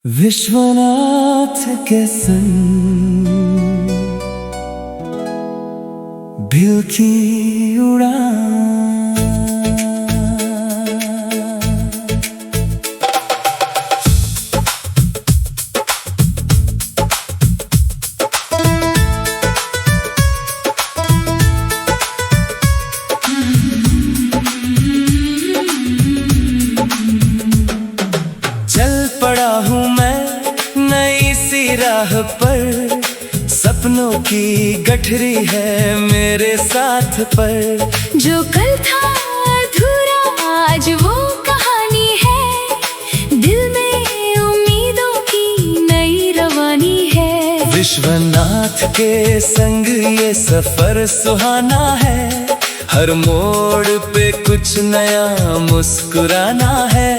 विश्वनाथ के संग दिल की उड़ान। चल पड़ा हूँ मैं नई सी राह पर, सपनों की गठरी है मेरे साथ पर। जो कल था अधूरा आज वो कहानी है, दिल में उम्मीदों की नई रवानी है। विश्वनाथ के संग ये सफर सुहाना है, हर मोड़ पे कुछ नया मुस्कुराना है।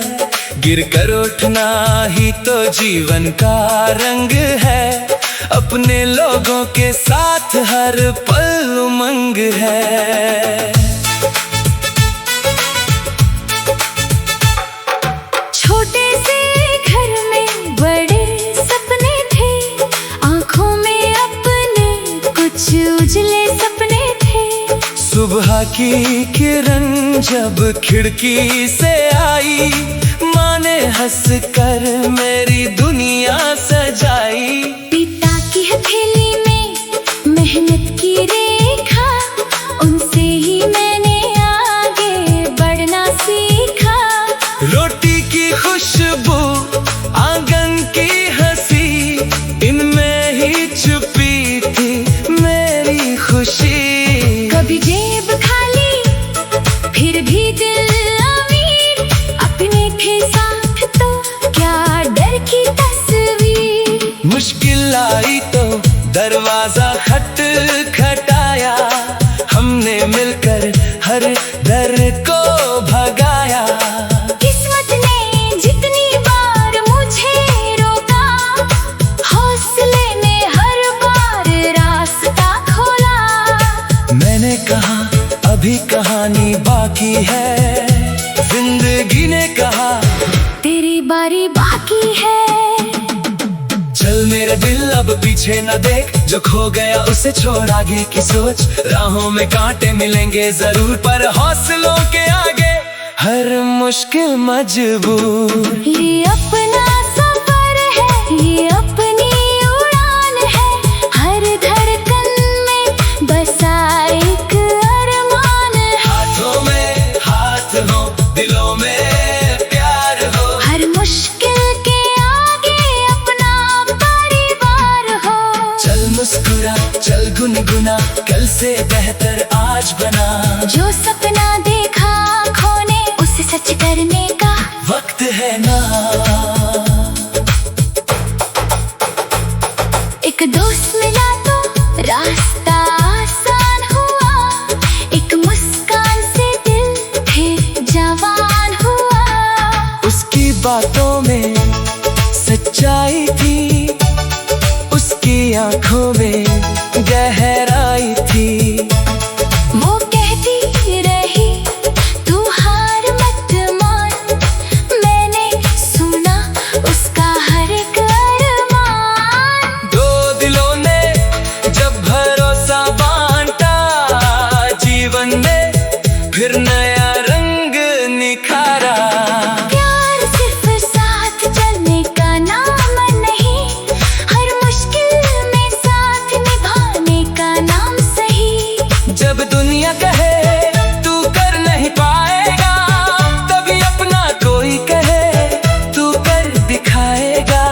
गिर कर उठना ही तो जीवन का रंग है, अपने लोगों के साथ हर पल उमंग है। छोटे से घर में बड़े सपने थे, आंखों में अपने कुछ उजले सपने थे। सुबह की किरण जब खिड़की से आई, माँ ने हंस कर मेरी दुनिया सजाई। पिता की हथेली में मेहनत की रेखा, उनसे ही मैंने आगे बढ़ना सीखा। रोटी की खुशबू आंगन की हंसी, इनमें ही छुपी थी मेरी खुशी। कभी जेब खाली फिर भी दिल अमीर, अपने थे साथ तो क्या डर की तस्वीर। मुश्किल आई तो दरवाजा खटखटाया, हमने मिलकर हर डर को भगाया। किस्मत ने जितनी बार मुझे रोका, हौसले ने हर बार रास्ता खोला। मैंने कहा अभी कहानी बाकी है, जिंदगी ने कहा तेरी बारी बाकी है। चल मेरे दिल अब पीछे न देख, जो खो गया उसे छोड़ आगे की सोच। राहों में कांटे मिलेंगे जरूर, पर हौसलों के आगे हर मुश्किल मजबूर। ये अपना सफर है, ये अपनी उड़ान है, हर धड़कन में बसा एक अरमान है। हाथों में हाथ हो, दिलों में प्यार हो, हर मुश्किल के आगे अपना परिवार हो। चल मुस्कुरा चल गुनगुना, कल से बेहतर आज बना। जो सपना देखा खोने उसे सच करने का वक्त है ना। एक दोस्त मिला तो रास्ता आसान हुआ, एक मुस्कान से दिल फिर जवान हुआ। उसकी बातों में सच्चाई थी, उसकी आंखों में गहराई थी। वो कहती रही तू हार मत मान, मैंने सुना उसका हर एक अरमान। दो दिलों ने जब भरोसा बांटा, जीवन में फिर नया रंग निखारा। प्यार सिर्फ साथ चलने का नाम नहीं, हर मुश्किल में साथ निभाने का नाम सही। जब दुनिया कहे तू कर नहीं पाएगा, तभी अपना कोई कहे तू कर दिखाएगा।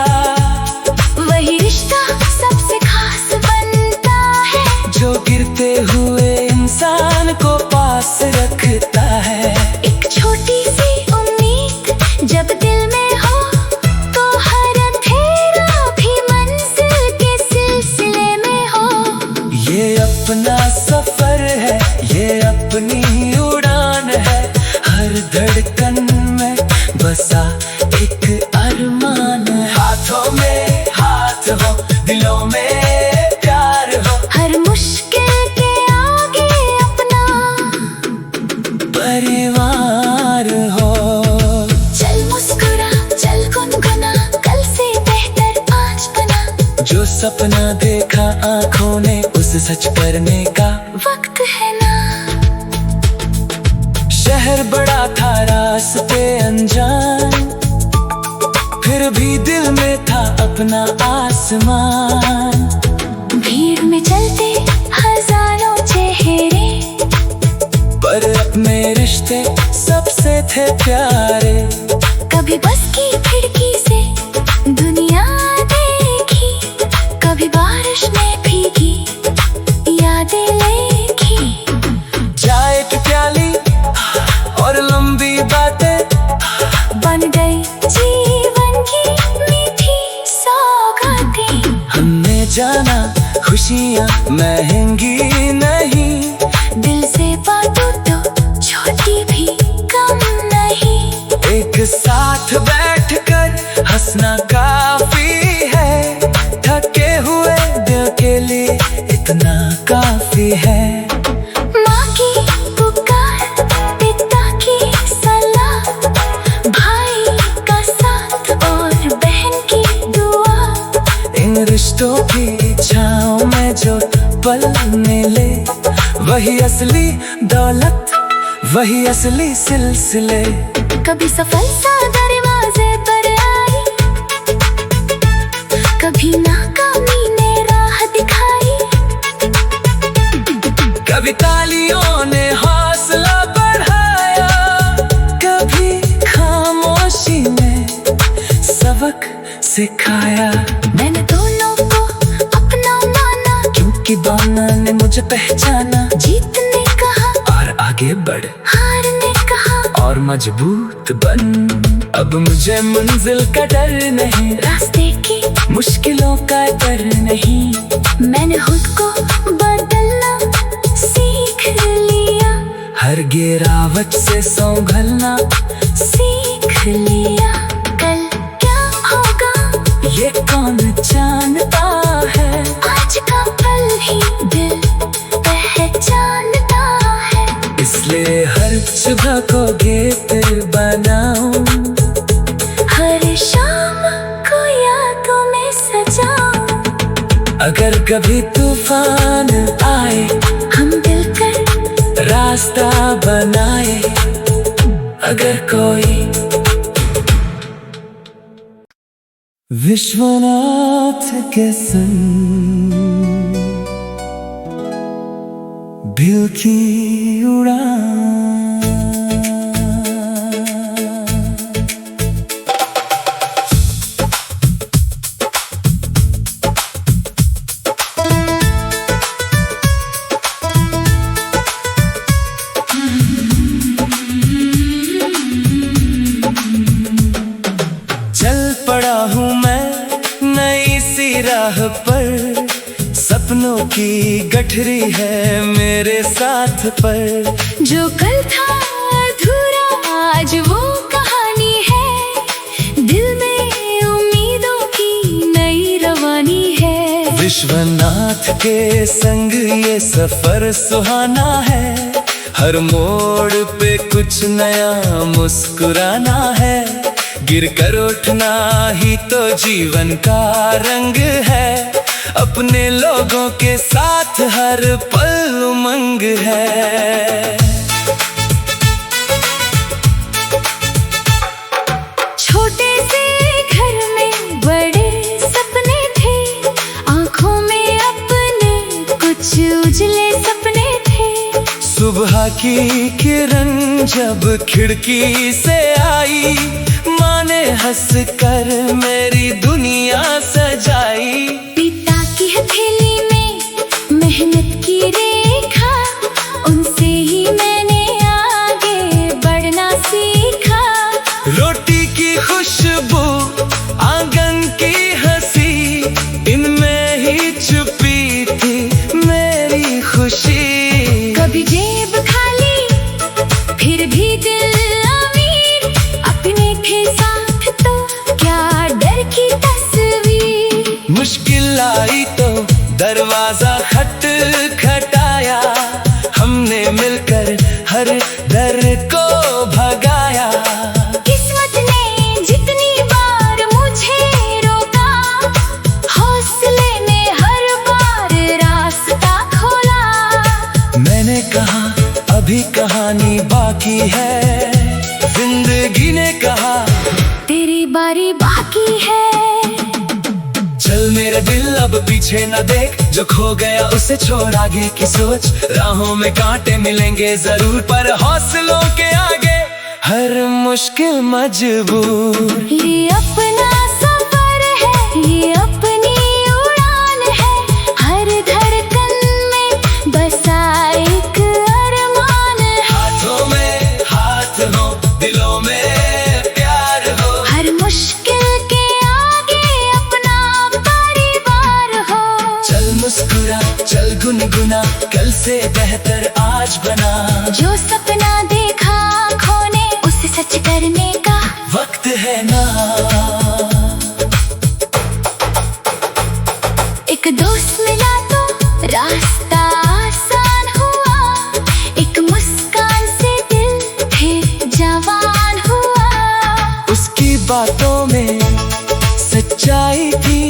वही रिश्ता सबसे खास बनता है, जो गिरते हुए इंसान को पास रखता है। एक छोटी सी उम्मीद जब दिल में हो, तो हर अंधेरा भी मंजिल के सिलसिले में हो। ये अपना सफर है, ये अपनी उड़ान है, हर धड़कन में बसा एक अरमान है। हाथों में हाथ हो, दिलों में प्यार हो, हर मुश्किल के आगे अपना परिवार हो। चल मुस्कुरा चल गुनगुना, कल से सपना देखा आंखों ने उसे सच करने का वक्त है ना। शहर बड़ा था रास्ते अनजान, फिर भी दिल में था अपना आसमान। भीड़ में चलते हजारों चेहरे, पर अपने रिश्ते सबसे थे प्यारे। कभी बस की खिड़की से दुनिया देखी, कभी बारिश में भीगी यादें लिखी। चाय की प्याली और लंबी बातें बन गई जीवन की मीठी सौगातें। हमने जाना खुशियाँ महंगी नहीं, दिल से बातों तो छोटी भी कम नहीं। एक साथ बैठकर हंसना काफी है, थके हुए दिल के लिए इतना काफी है। माँ की पुकार, पिता की सलाह, भाई का साथ और बहन की दुआ। इन रिश्तों की छाँव में जो पलने ले, वही असली दौलत, वही असली सिलसिले। कभी सफलता दरवाजे पर आई, कभी नाकामी ने राह दिखाई। कभी तालियों ने हौसला बढ़ाया, कभी खामोशी ने सबक सिखाया। मैंने दोनों को अपना माना, क्योंकि दोनों ने मुझे पहचाना। जीत ने कहा और आगे बढ़, हार ने कहा और मजबूत बन। अब मुझे मंजिल का डर नहीं, रास्ते की मुश्किलों का डर नहीं। मैंने खुद को बदलना सीख लिया, हर गिरावट से संभलना सीख लिया। कल क्या होगा ये कौन जानता है, आज का पल ही दिल पहचानता है। इसलिए हर सुबह को गीत बनाऊं, हर शाम को यादों में सजाऊं। अगर कभी तूफान आए, हम मिलकर रास्ता बनाए। अगर कोई विश्वनाथ के संग दिल की उड़ान, चल पड़ा हूँ मैं नई सी राह पर। सपनों की गठरी है मेरे साथ पर। जो कल था अधूरा आज वो कहानी है, दिल में उम्मीदों की नई रवानी है। विश्वनाथ के संग ये सफर सुहाना है, हर मोड़ पे कुछ नया मुस्कुराना है। गिर कर उठना ही तो जीवन का रंग है, अपने लोगों के साथ हर पल उमंग है। छोटे से घर में बड़े सपने थे, आंखों में अपने कुछ उजले सपने थे। सुबह की किरण जब खिड़की से आई, माँ ने हंस कर मेरी दुनिया सजाई। पिता की हथेली में मेहनत की रेखा, उनसे ही मैंने आगे बढ़ना सीखा। रोटी की खुशबू, आंगन की हंसी, इनमें ही छुपी थी मेरी खुशी। कभी जेब खाली फिर भी दिल अमीर, अपने के साथ तो क्या डर की तस्वीर। मुश्किल आई तो दरवाजा खटखटाया, हमने मिलकर हर डर को भगाया। किस्मत ने जितनी बार मुझे रोका, हौसले बाकी है। जिंदगी ने कहा तेरी बारी बाकी है। चल मेरे दिल अब पीछे न देख, जो खो गया उसे छोड़ आगे की सोच। राहों में कांटे मिलेंगे जरूर, पर हौसलों के आगे हर मुश्किल मजबूर। ये अपना सफर है, ये अपनी उड़ान है। हर धड़कन में बसा एक अरमान है। हाथों में हाथ हो, दिलों में प्यार हो। हर मुश्किल के आगे अपना परिवार हो। चल मुस्कुरा, चल गुनगुना, कल से बेहतर आज बना। जो सपना देखा खोने, उसे सच करने का वक्त है ना। एक दोस्त मिला तो रास्ता आसान हुआ। एक मुस्कान से दिल फिर जवान हुआ। उसकी बातों में सच्चाई थी,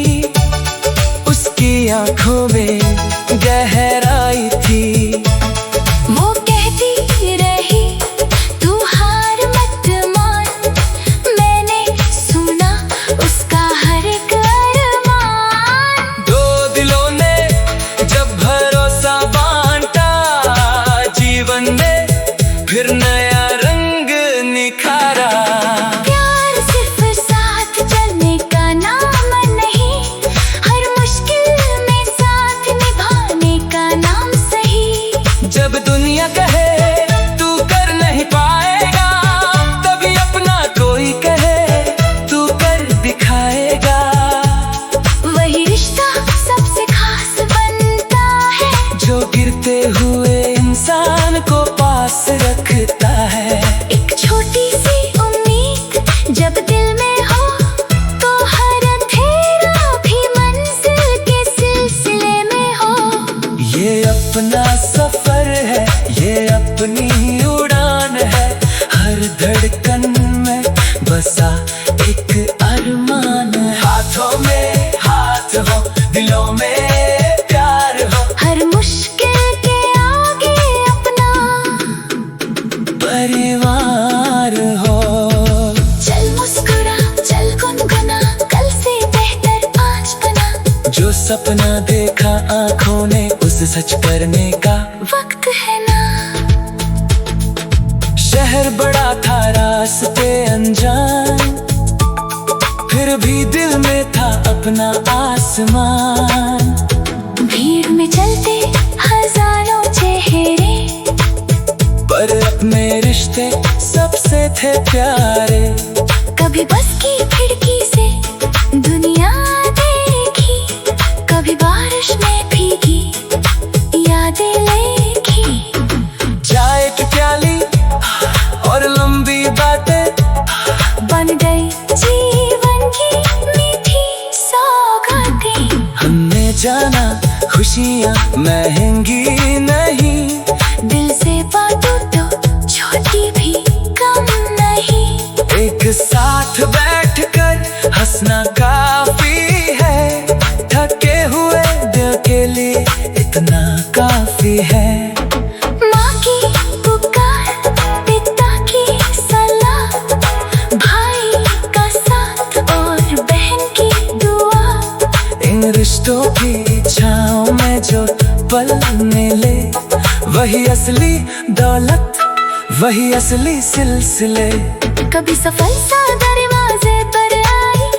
उसकी आंखों में गहराई थी। वो कहती रही तू हार मत मान। मैंने सुना उसका हर एक अरमान। दो दिलों ने जब भरोसा बांटा, जीवन ने फिर नया रंग निखारा। प्यार सिर्फ साथ चलने का नाम नहीं, हर मुश्किल में साथ निभाने का नाम सही। जब दुनिया कहे तू कर नहीं पाएगा, तभी अपना कोई कहे तू कर दिखाएगा। वही रिश्ता सबसे खास बनता है, जो गिरते हुए इंसान को पास रखता है। एक छोटी सी उम्मीद जब दिल में हो, तो हर अंधेरा भी मंजिल के सिलसिले में हो। ये अपना सफर है, ये अपनी उड़ान है। हर धड़कन में बसा एक अरमान है। हाथों में हाथ हो, दिलों में प्यार हो। हर मुश्किल के आगे अपना परिवार हो। चल मुस्कुरा, चल गुनगुना, कल से बेहतर आज बना। जो सपना देखा आंखों ने, उसे सच करने का वक्त है ना। शहर बड़ा था रास्ते अनजान, फिर भी दिल में था अपना आसमान। भीड़ में चलते हजारों चेहरे, पर अपने रिश्ते सबसे थे प्यारे। कभी बस की खिड़की से दुनिया देखी, कभी बारिश में भीगी यादें लिखी। चाय की प्याली और लंबी बातें बन गई जीवन की मीठी सौगातें। हमने जाना खुशियाँ महंगी नहीं, दिल से बातों तो छोटी भी कम नहीं। एक साथ बैठकर हंसना काफी है। थके हुए दिल के लिए इतना काफी है। माँ की पुकार, पिता की सलाह, भाई का साथ और बहन की दुआ। इन रिश्तों की छाँव में जो पल मिले, वही असली दौलत, वही असली सिलसिले। कभी सफल सा दरवाजे पर आई,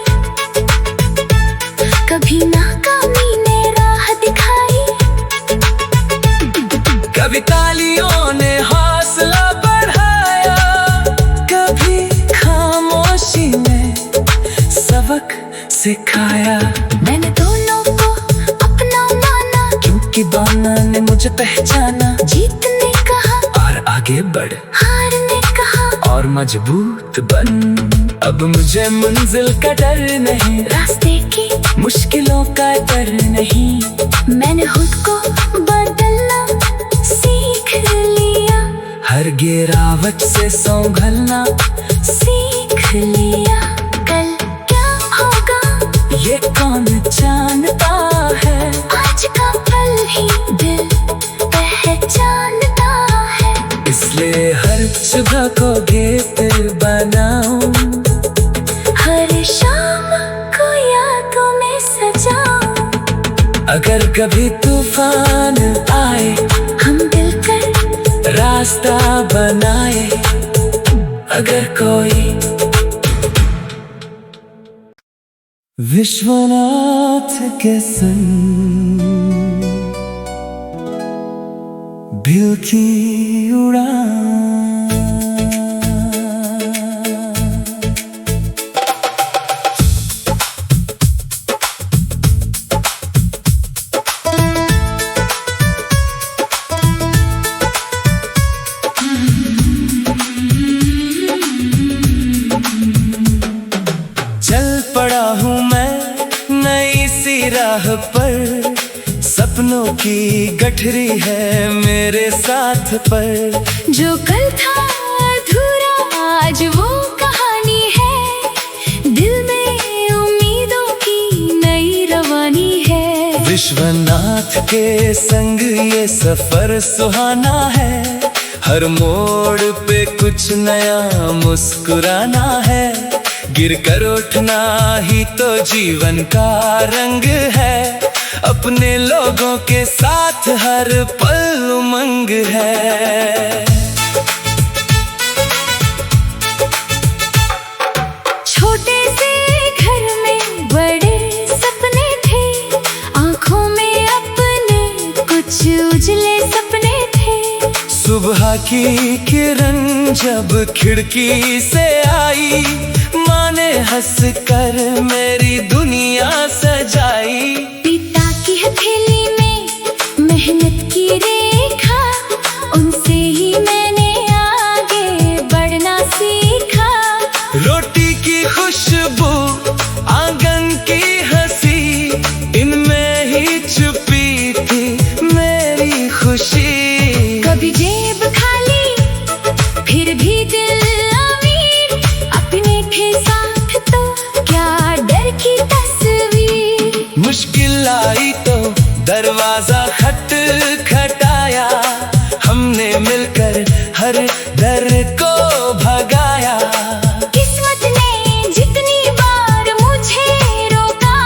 कभी नाकामी ने राह दिखाई। कभी तालियों ने हौसला बढ़ाया, कभी खामोशी में सबक सिखाया। मैंने दोनों को अपना माना, क्योंकि दोनों ने मुझे पहचाना। जीत ने कहा और आगे बढ़, हार ने कहा और मजबूत बन। अब मुझे मंजिल का डर नहीं, रास्ते की मुश्किलों का डर नहीं। मैंने खुद को बदलना सीख लिया, हर गिरावट से संभलना सीख लिया। कल क्या होगा ये कौन जानता है, आज का पल ही दिल पहचानता है। इसलिए हर सुबह अगर कभी तूफान आए, हम मिलकर रास्ता बनाए। अगर कोई विश्वनाथ के संग दिल की उड़ान। चल पड़ा हूँ मैं नई सी राह पर, सपनों की गठरी है मेरे साथ पर। जो कल था अधूरा आज वो कहानी है, दिल में उम्मीदों की नई रवानी है। विश्वनाथ के संग ये सफर सुहाना है, हर मोड़ पे कुछ नया मुस्कुराना है। गिर कर उठना ही तो जीवन का रंग है, अपने लोगों के साथ हर पल उमंग है। छोटे से घर में बड़े सपने थे, आंखों में अपने कुछ उजले सपने थे। सुबह की किरण जब खिड़की से आई, माँ ने हंस कर मेरी दुनिया सजाई। पिता की हथेली में मेहनत की रेखा, उनसे ही मैंने आगे बढ़ना सीखा। रोटी की खुशबू आंगन की हंसी, इनमें ही छुपी थी मेरी खुशी। कभी जेब खाली फिर भी दिल अमीर, अपने थे साथ तो क्या डर की तस्वीर। मुश्किल आई तो दरवाजा खटखटाया, हमने मिलकर हर डर को भगाया। किस्मत ने जितनी बार मुझे रोका,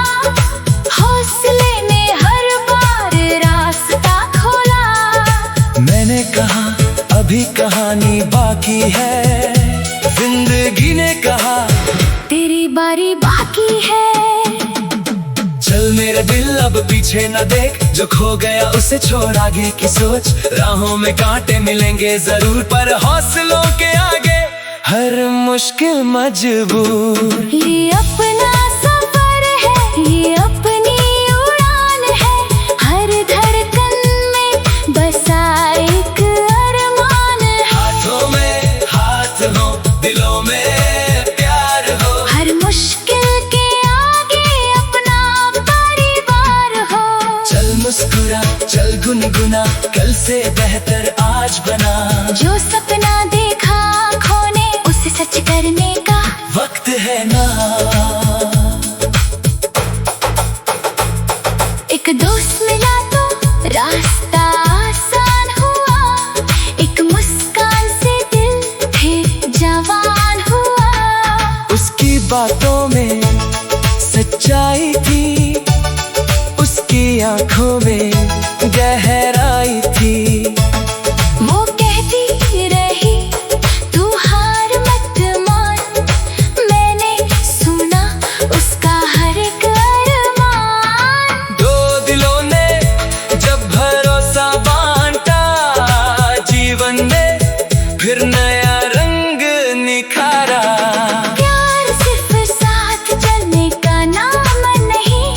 हौसले ने हर बार रास्ता खोला। मैंने कहा अभी कहानी बाकी है, जिंदगी ने कहा तेरी बारी बाकी है। चल मेरे दिल अब पीछे न देख, जो खो गया उसे छोड़ आगे की सोच। राहों में कांटे मिलेंगे जरूर, पर हौसलों के आगे हर मुश्किल मजबूर। ये अपना सफर है, ये अपनी उड़ान है, हर धड़कन में बसा एक अरमान है। हाथों में हाथ हो, दिलों में प्यार हो, हर मुश्किल के आगे अपना परिवार हो। चल मुस्कुरा चल गुनगुना, कल से बेहतर आज बना। जो सपना देखा खोने उसे सच करने का वक्त है ना। एक दोस्त मिला तो रास्ता आसान हुआ, एक मुस्कान से दिल फिर जवान हुआ। उसकी बातों में सच्चाई थी, उसकी आंखों में गहराई थी। वो कहती रही तू हार मत मान, मैंने सुना उसका हर एक अरमान। दो दिलों ने जब भरोसा बांटा, जीवन में फिर नया रंग निखारा। प्यार सिर्फ साथ चलने का नाम नहीं,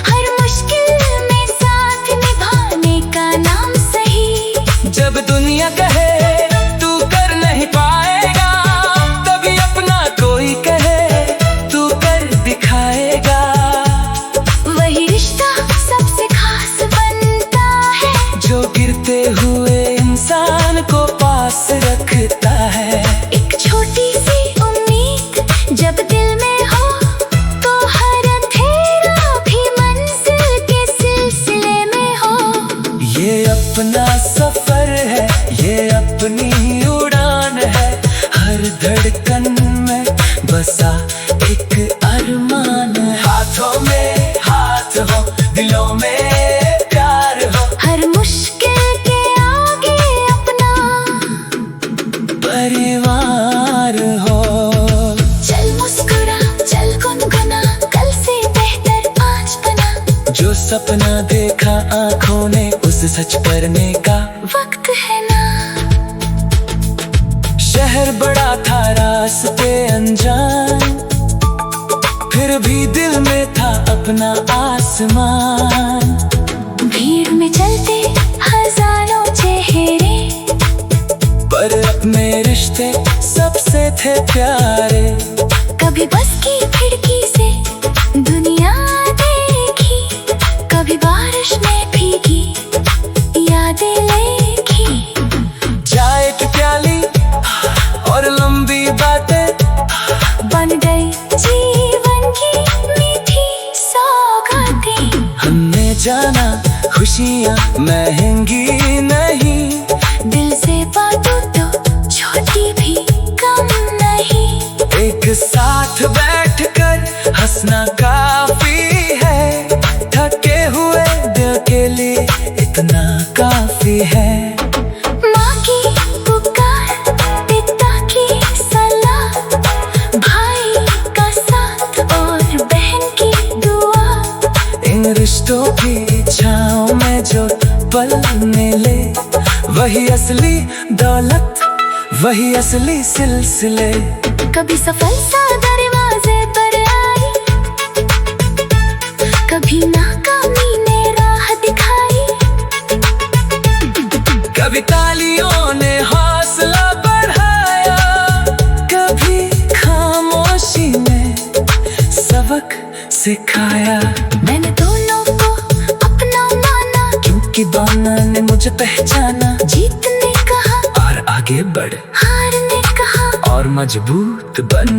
हर मुश्किल में साथ निभाने का नाम सही। जब दुनिया कहे तू कर नहीं पाएगा, तभी अपना कोई कहे तू कर दिखाएगा। वही रिश्ता सबसे खास बनता है, जो गिरते हुए इंसान को पास रखता है। एक छोटी सी उम्मीद जब दिल में हो, तो हर अंधेरा भी मंजिल के सिलसिले में हो। ये अपना सफर है, ये अपनी उड़ान है, हर धड़कन में बसा एक अरमान है। हाथों में हाथ हो, दिलों में सपना देखा आंखों ने उस सच करने का वक्त है ना। शहर बड़ा था रास्ते अनजान, फिर भी दिल में था अपना आसमान। भीड़ में चलते हजारों चेहरे, पर अपने रिश्ते सबसे थे प्यारे। कभी बस की खिड़की से दुनिया देखी, कभी बारिश में भीगी यादें लिखी। चाय की प्याली और लंबी बातें बन गई जीवन की मीठी सौगातें। हमने जाना खुशियाँ महंगी नहीं, दिल से बातों तो छोटी भी कम नहीं। एक साथ बैठकर हंसना काफी है, थके हुए दिल के लिए इतना काफी है। माँ की पुकार, पिता की सलाह, भाई का साथ और बहन की दुआ। इन रिश्तों की छाँव में जो पल मिले, वही असली दौलत, वही असली सिलसिले। कभी सफलता दरवाजे पर आई, कभी नाकामी ने राह दिखाई। कभी तालियों ने हौसला बढ़ाया, कभी खामोशी ने सबक सिखाया। मैंने दोनों को अपना माना, क्योंकि दोनों ने मुझे पहचाना। जीत ने कहा और आगे बढ़, हार ने कहा और मजबूत बन।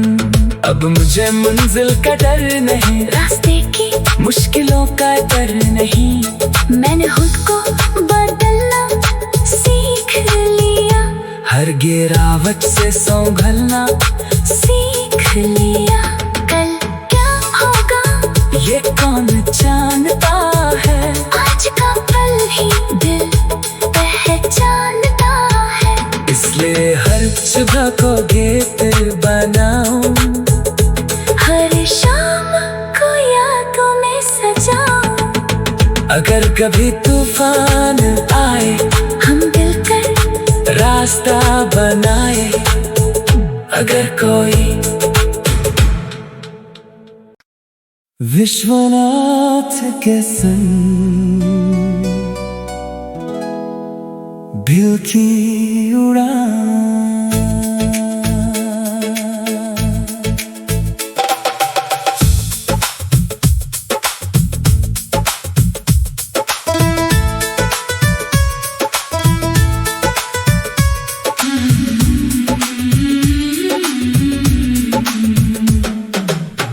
अब मुझे मंजिल का डर नहीं, रास्ते की मुश्किलों का डर नहीं। मैंने खुद को बदलना सीख लिया, हर गिरावट से संभलना सीख लिया। कल क्या होगा ये कौन जानता है, आज का पल ही दिल पहचानता है। इसलिए हर सुबह को गीत बनाऊं, हर शाम को यादों में सजाऊं। अगर कभी तूफान आए, हम मिलकर रास्ता बनाए। अगर कोई विश्वनाथ के संग दिल की उड़ान,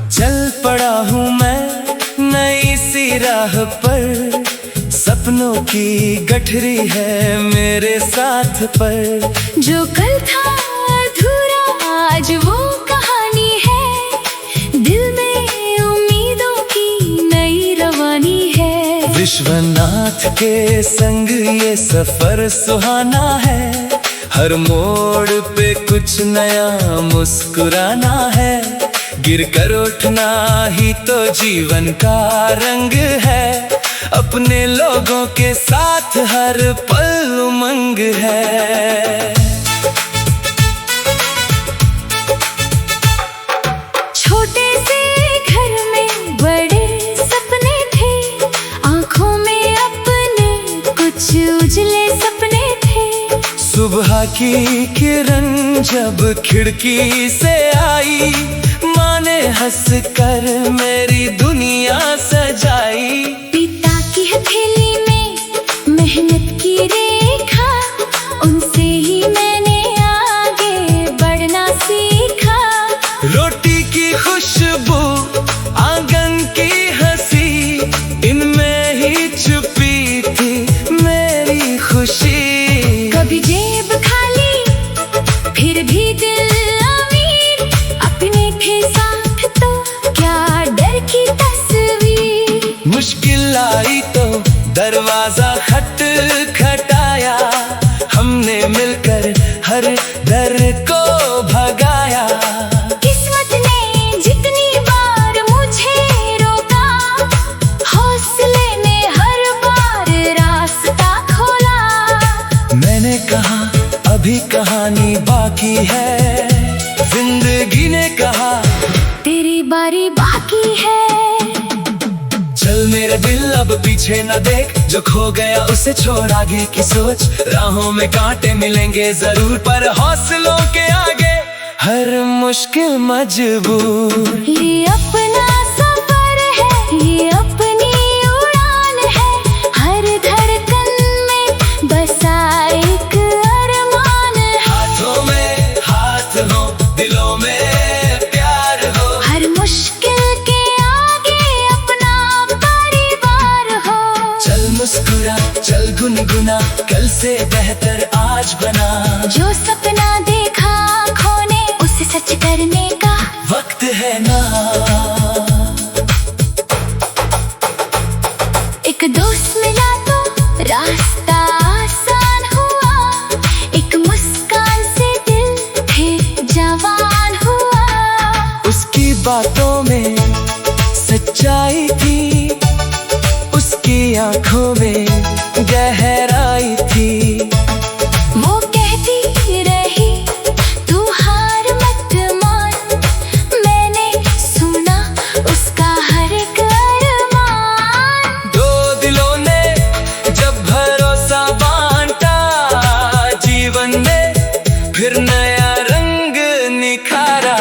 चल पड़ा हूँ मैं नई सी राह पर। सपनों की गठरी है मेरे साथ पर। जो कल था अधूरा आज वो कहानी है, दिल में उम्मीदों की नई रवानी है। विश्वनाथ के संग ये सफर सुहाना है, हर मोड़ पे कुछ नया मुस्कुराना है। गिर कर उठना ही तो जीवन का रंग है, अपने लोगों के साथ हर पल उमंग है। छोटे से घर में बड़े सपने थे, आंखों में अपने कुछ उजले सपने थे। सुबह की किरण जब खिड़की से आई, माँ ने हंस कर मेरी दुनिया सजाई। पिता की हथेली में मेहनत की रेखा, उनसे ही मैंने आगे बढ़ना सीखा। रोटी की खुशबू, आंगन की हंसी, इनमें ही छुपी थी मेरी खुशी। कभी जेब खाली फिर भी दिल अमीर, अपने थे साथ तो क्या डर की तस्वीर। मुश्किल आई तो दरवाजा खटखटाया, हमने मिलकर हर डर को भगाया। किस्मत ने जितनी बार मुझे रोका, हौसले ने अब पीछे न देख, जो खो गया उसे छोड़ आगे की सोच। राहों में कांटे मिलेंगे जरूर, पर हौसलों के आगे हर मुश्किल मजबूर। ये अपना सफर है, ये अपनी उड़ान है, हर धड़कन में बसा एक अरमान है। हाथों में हाथ हो, दिलों में प्यार हो, हर मुश्किल के आगे अपना परिवार हो। चल मुस्कुरा, चल गुनगुना, कल से बेहतर आज बना। जो सपना देखा आँखों ने, उसे सच करने का वक्त है ना। एक दोस्त मिला तो रास्ता आसान हुआ, एक मुस्कान से दिल फिर जवान हुआ। उसकी बातों में सच्चाई थी, उसकी आंखों में गहराई थी। वो कहती रही तू हार मत मान, मैंने सुना उसका हर एक अरमान। दो दिलों ने जब भरोसा बांटा, जीवन में फिर नया रंग निखारा।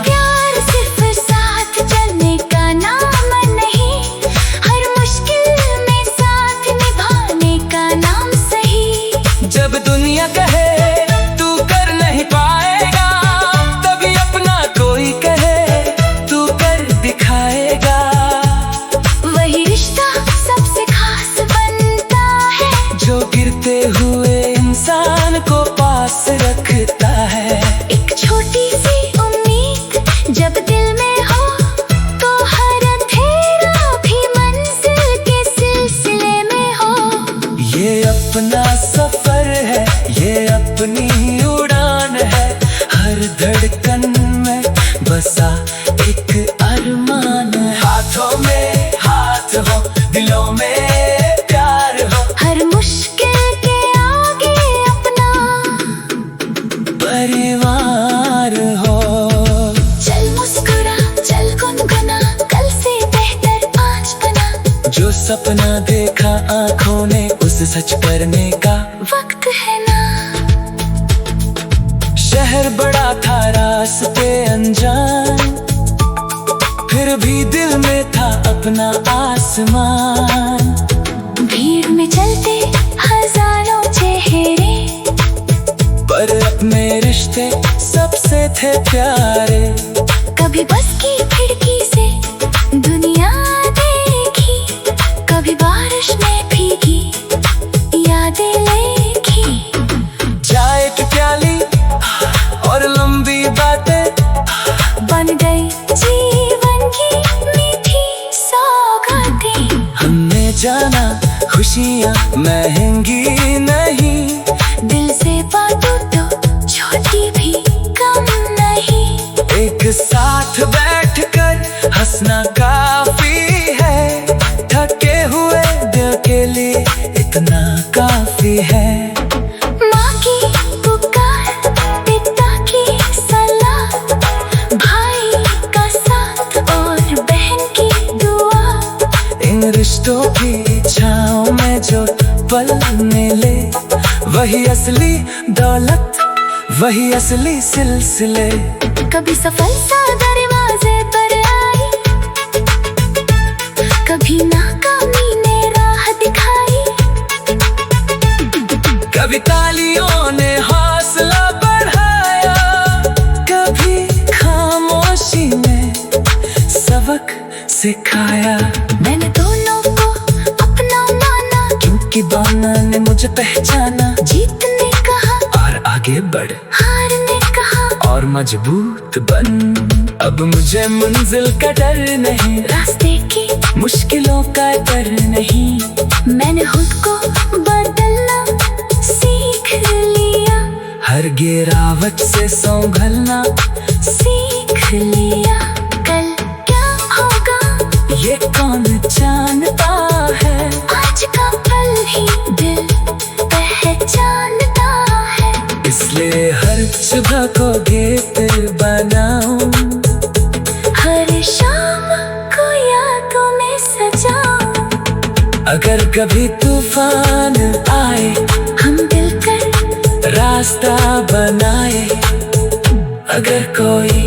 प्यार सिर्फ साथ चलने का नाम नहीं, हर मुश्किल में साथ निभाने का नाम सही। जब दुनिया कहे तू कर नहीं पाएगा, तभी अपना कोई कहे तू कर दिखाएगा। वही रिश्ता सबसे खास बनता है, जो गिरते हुए इंसान को पास रखता है। एक छोटी सी उम्मीद जब दिल में हो, तो हर अंधेरा भी मंजिल के सिलसिले में हो। ये अपना सफर है, ये अपनी उड़ान है, हर धड़कन में बसा एक अरमान है। हाथों में हाथ हो, दिलों में प्यार हो, हर मुश्किल के आगे अपना परिवार हो। चल मुस्कुरा, चल गुनगुना, कल से बेहतर आज बना। जो सपना देखा आंखों ने, उसे सच करने का वक्त है ना। शहर बड़ा था रास्ते अनजान, फिर भी दिल में था अपना आसमान। भीड़ में चलते हजारों चेहरे, पर अपने रिश्ते सबसे थे प्यारे। कभी बस की खिड़की से दुनिया देखी, कभी बारिश में भीगी यादें लिखी। चाय की प्याली और लंबी बातें बन गई जीवन की मीठी सौगातें। हमने जाना खुशियाँ महंगी नहीं, दिल से बातों तो छोटी भी कम नहीं। एक साथ बैठकर हंसना काफी है, थके हुए दिल के लिए इतना काफी है। माँ की पुकार, पिता की सलाह, भाई का साथ और बहन की दुआ। इन रिश्तों की छाँव में जो पल मिले, वही असली दौलत, वही असली सिलसिले। कभी सफलता दरवाजे पर आई, कभी नाकामी ने राह दिखाई। कभी तालियों ने हौसला बढ़ाया, कभी खामोशी में सबक सिखाया। मैंने दोनों को अपना माना, क्योंकि बाना ने मुझे पहचाना। जीत ने कहा और आगे बढ़, हार ने कहा और मजबूत बन। अब मुझे मंजिल का डर नहीं, रास्ते की मुश्किलों का डर नहीं। मैंने खुद को बदलना सीख लिया, हर गिरावट से संभलना सीख लिया। कल क्या होगा ये कौन जानता है, आज का पल ही दिल पहचानता है। इसलिए हर सुबह को गीत बनाऊं, हर शाम को यादों में सजाऊं। अगर कभी तूफान आए हम मिलकर रास्ता बनाए, अगर कोई